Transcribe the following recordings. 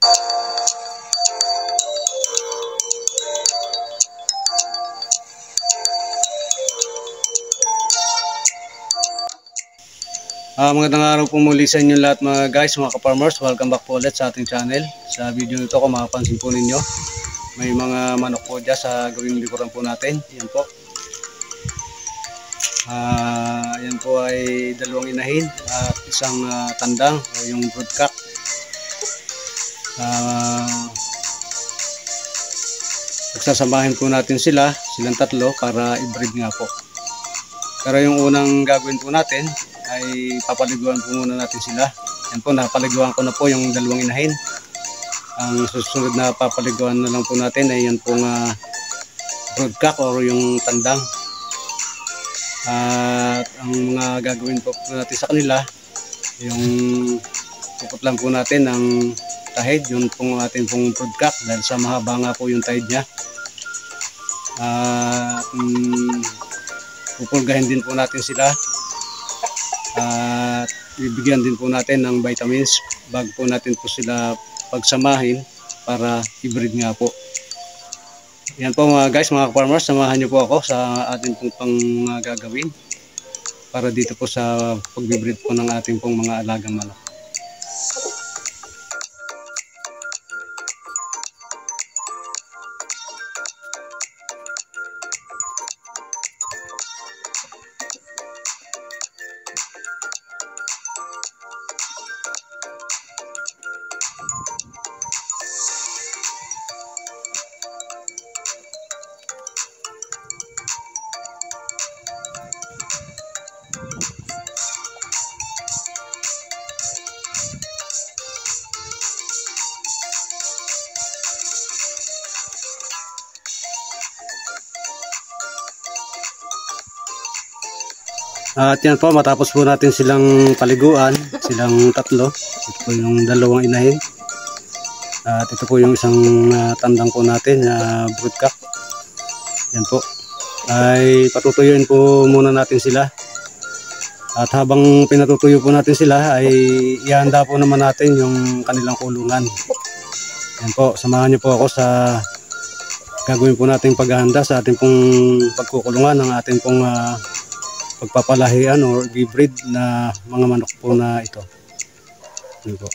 Magandang araw po muli sa inyo lahat mga guys, mga ka-farmers. Welcome back po ulit sa ating channel. Sa video nito kung makapansin po ninyo, may mga manok po dyan sa gawing likuran po natin. Yan po. Yan po ay dalawang inahin at isang tandang o yung broodcock. Pagsasamahin po natin silang tatlo para i-breed nga po. Pero yung unang gagawin po natin ay papaliguan po muna natin sila. Yan po, napaliguan ko na po yung dalawang inahin. Ang susunod na papaliguan na lang po natin ay yan pong broodcock or yung tandang. At ang mga gagawin po natin sa kanila, yung puputlan po natin ng tahid, yun pong ating pong broodcock dahil sa mahaba nga po yung tahid niya. Pupulgahin din po natin sila at bibigyan din po natin ng vitamins bago po natin po sila pagsamahin para i-breed nga po. Yan po mga guys, mga farmers, samahan nyo po ako sa ating pong gagawin para dito po sa pag-breed po ng ating pong mga alagang manok. At yan po, matapos po natin silang paliguan, silang tatlo. Ito po yung dalawang inahin. At ito po yung isang tandang po natin na broodcock. Yan po. Ay patutuyuin po muna natin sila. At habang pinatutuyo po natin sila ay ihanda po naman natin yung kanilang kulungan. Yan po, samahan niyo po ako sa gagawin po nating paghahanda sa ating pong pagkukulungan ng ating pong pagpapalahian or i-breed na mga manok po na ito. Yan po.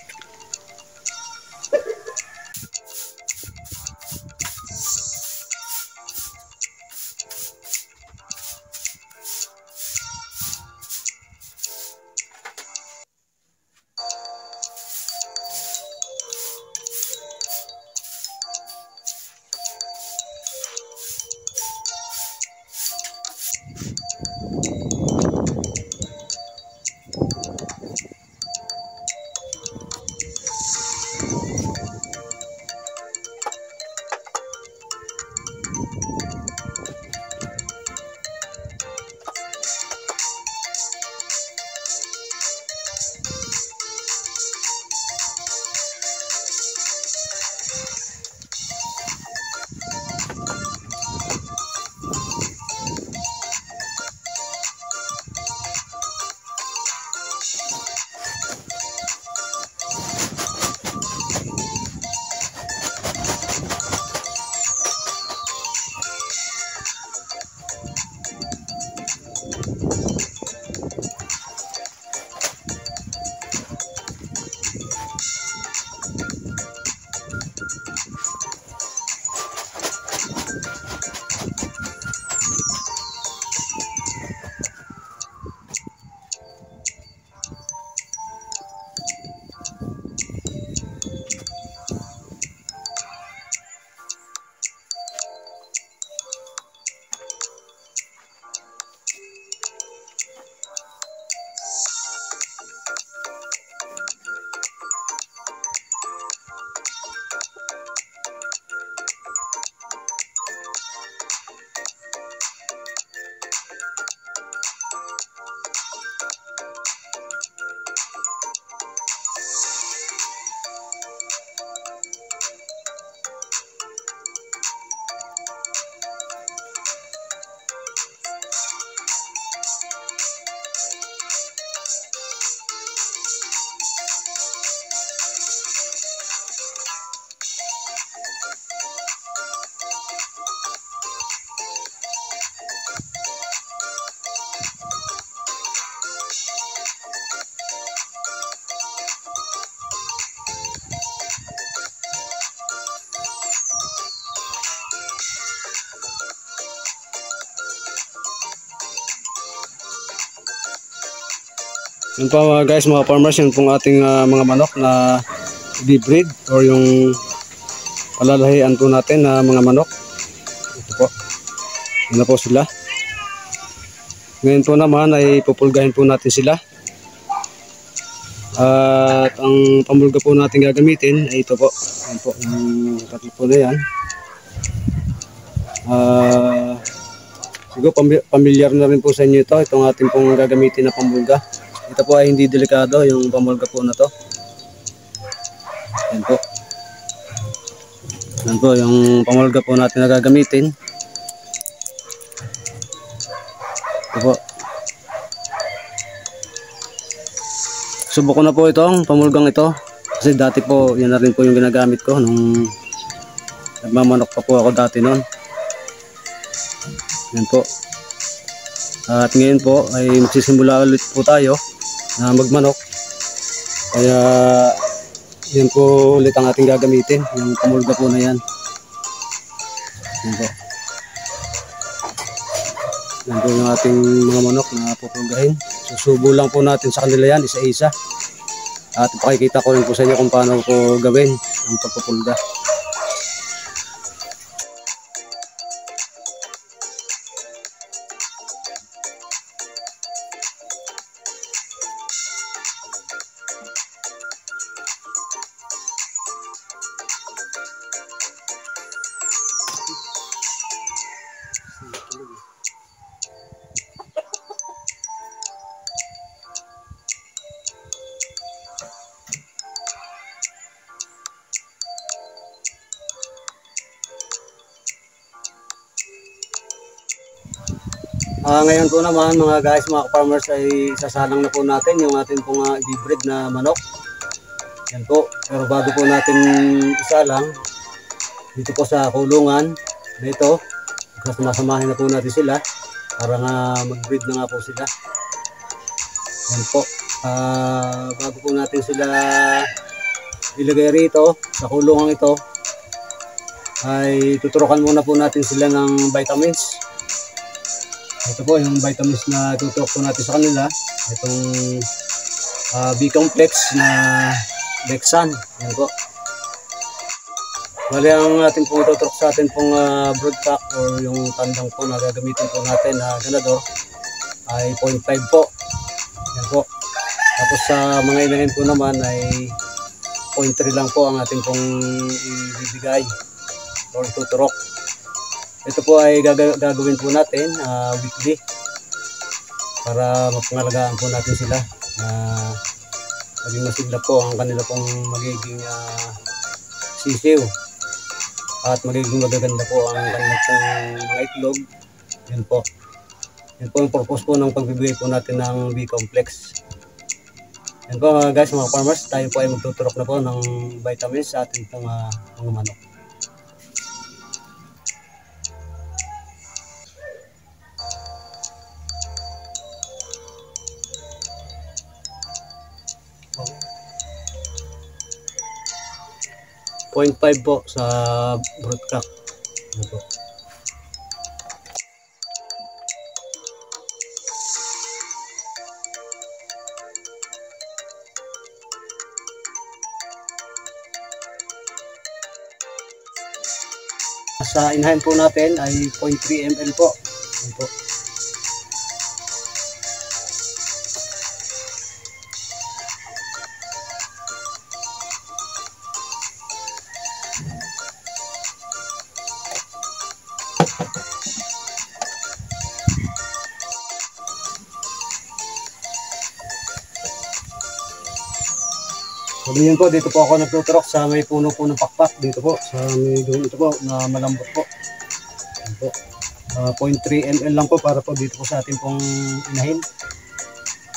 Yun po guys, mga farmers, yun pong ating mga manok na breed or yung palalahian po natin na mga manok. Ito po. Yun na po sila. Ngayon po naman ay pupulgahin po natin sila. At ang pamulga po natin gagamitin ay ito po. Yan po, yung tatlo po na yan. Siguro pamilyar na rin po sa inyo ito. Itong ating pong gagamitin na pamulga. Ito po ay hindi delikado yung pamulga po na to. Yan po. Yan po yung pamulga po natin na gagamitin. Ito po. Subok ko na po itong pamulgang ito. Kasi dati po, yan na rin po yung ginagamit ko nung nagmamanok pa po ako dati noon. Yan po. At ngayon po ay magsisimula ulit po tayo na magmanok. Kaya yan po ulit ang ating gagamitin. Yung pamulga po na yan. Yan po. Yan po yung ating mga manok na pupulgahin. Susubo lang po natin sa kanila yan isa-isa. At ipakikita ko rin po sa inyo kung paano po gawin ang pagpupulga. Ngayon po naman mga guys, mga farmers, ay sasalang na po natin yung ating pong hybrid na manok. Yan po. Pero bago po natin isalang, dito po sa kulungan na ito, sumasamahin na po natin sila para nga mag-breed na nga po sila. Yan po. Bago po natin sila ilagay rito sa kulungan ito, ay tuturukan muna po natin sila ng vitamins. Ito po yung vitamins na tuturok po natin sa kanila. Itong B-complex na Lexan. Yan po. Bali ang ating pong tuturok sa atin pong broodcock or yung tandang po na gagamitin po natin na ganador ay 0.5 po. Yan po. Tapos sa mga inahin po naman ay 0.3 lang po ang ating pong ibibigay or tuturok. Ito po ay gagawin po natin weekly para mapangalagaan po natin sila na maging masigla po ang kanila pong magiging sisiw at magiging magaganda po ang kanilang pong mga itlog. Yan po. Yan po yung purpose po ng pagbibigay po natin ng B-complex. Yan po guys, mga farmers, tayo po ay magtuturok na po ng vitamins sa ating pong mga manok. Oh. 0.5 po sa broodcock. Ano po. Sa inahin po natin ay 0.3 ml po. Ano po. Sabihin po, dito po ako nagtuturok sa may puno po ng pakpak. Dito po, sa may doon ito po, na malambot po. Yan po. 0.3 ml lang po para po dito po sa ating pong inahin.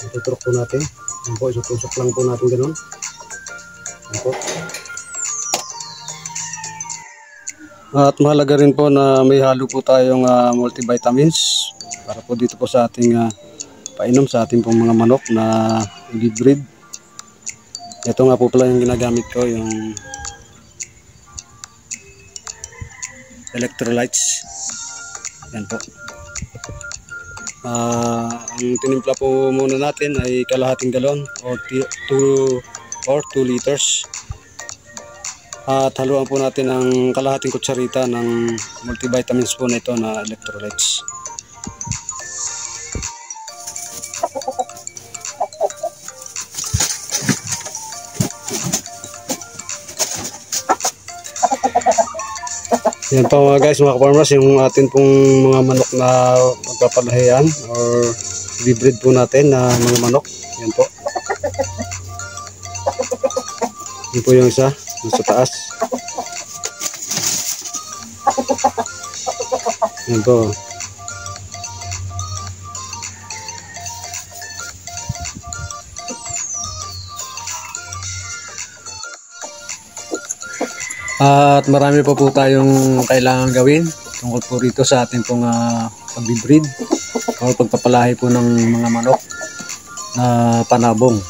Tuturok po natin. Yan po, isutusok lang po natin ganun. Yan po. At mahalaga rin po na may halo po tayong multivitamins para po dito po sa ating painom sa ating pong mga manok na hybrid. Ito nga po pala yung ginagamit ko, yung electrolytes. Yan po. Ang tinimpla po muna natin ay kalahating galon or 2 liters. At haluan po natin ang kalahating kutsarita ng multivitamins po na ito na electrolytes. Yan po mga guys, mga farmers, yung atin pong mga manok na magpapalahian or bibreed po natin na mga manok. Yan po. Yan po yung isa, nasa taas. Yan po. At marami pa po tayong kailangan gawin tungkol po rito sa ating pong pagbibreed o pagpapalahi po ng mga manok na panabong.